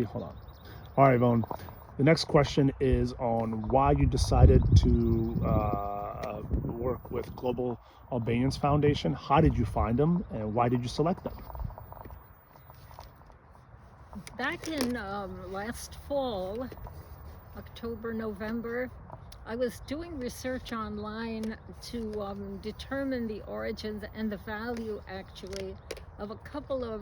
Hold on. All right, Yvonne. The next question is on why you decided to work with Global Albanians Foundation. How did you find them, and why did you select them? Back in last fall, October, November, I was doing research online to determine the origins and the value, actually, of a couple of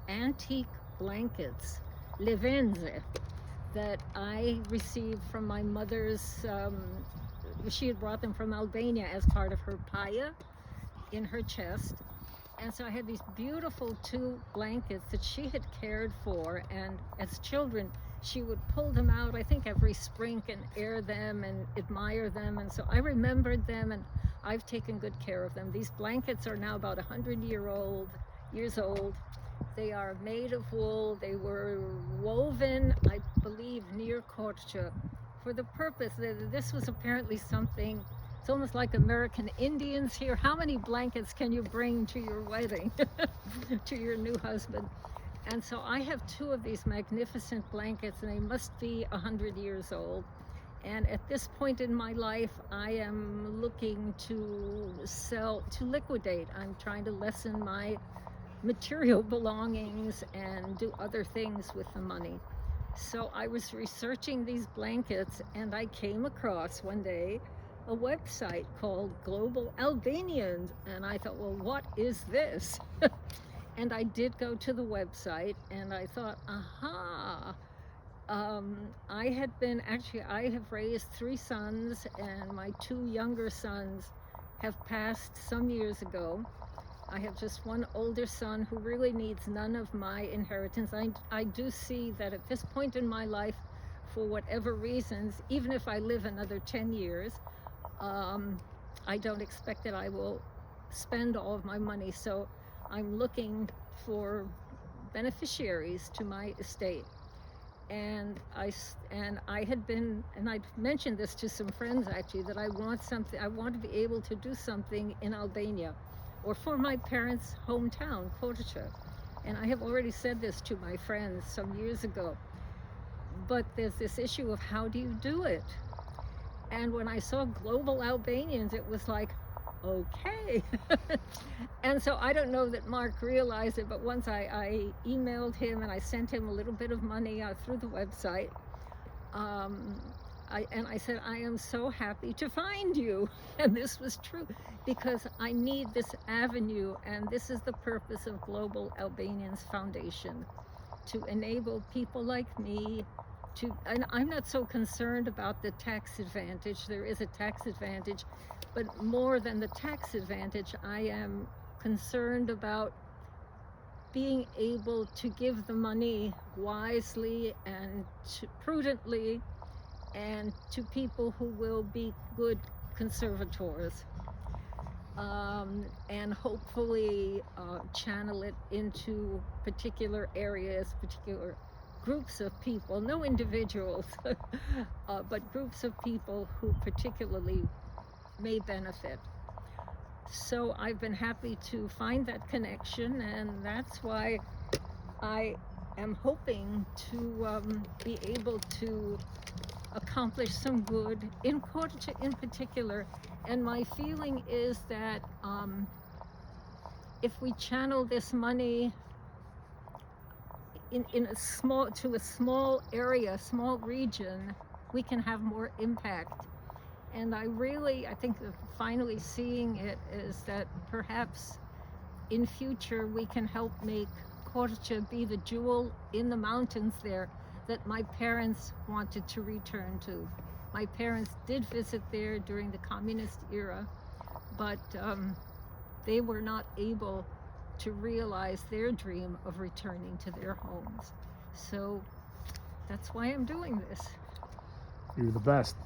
antique blankets, levenze, that I received from my mother's. She had brought them from Albania as part of her paya in her chest. And so I had these beautiful 2 blankets that she had cared for, and as children, she would pull them out, I think every spring, and air them and admire them. And so I remembered them, and I've taken good care of them. These blankets are now about 100 years old. They are made of wool. They were woven, I believe, near Korçarёt for the purpose that this was apparently something. It's almost like American Indians here. How many blankets can you bring to your wedding, to your new husband? And so I have 2 of these magnificent blankets, and they must be 100 years old. And at this point in my life, I am looking to liquidate. I'm trying to lessen my material belongings and do other things with the money. So I was researching these blankets, and I came across one day a website called Global Albanians, and I thought, well, what is this? And I did go to the website, and I thought, aha. I have raised 3 sons, and my 2 younger sons have passed some years ago. I have just 1 older son who really needs none of my inheritance. I do see that at this point in my life, for whatever reasons, even if I live another 10 years, I don't expect that I will spend all of my money. So I'm looking for beneficiaries to my estate. And I had been, and I'd mentioned this to some friends actually, that I want to be able to do something in Albania, or for my parents' hometown, Korçarёt. And I have already said this to my friends some years ago. But there's this issue of how do you do it? And when I saw Global Albanians, it was like, okay. And so I don't know that Mark realized it, but once I emailed him and I sent him a little bit of money through the website. I said, I am so happy to find you. And this was true, because I need this avenue, and this is the purpose of Global Albanians Foundation, to enable people like me and I'm not so concerned about the tax advantage. There is a tax advantage, but more than the tax advantage, I am concerned about being able to give the money wisely and prudently, and to people who will be good conservators, and hopefully channel it into particular areas, particular groups of people, no individuals, but groups of people who particularly may benefit. So I've been happy to find that connection, and that's why I am hoping to be able to accomplish some good in Korçarёt in particular. And my feeling is that if we channel this money in a small area, small region, we can have more impact. And I think that finally seeing it is that perhaps in future we can help make Korçarёt be the jewel in the mountains there that my parents wanted to return to. My parents did visit there during the communist era, but they were not able to realize their dream of returning to their homes. So that's why I'm doing this. You're the best.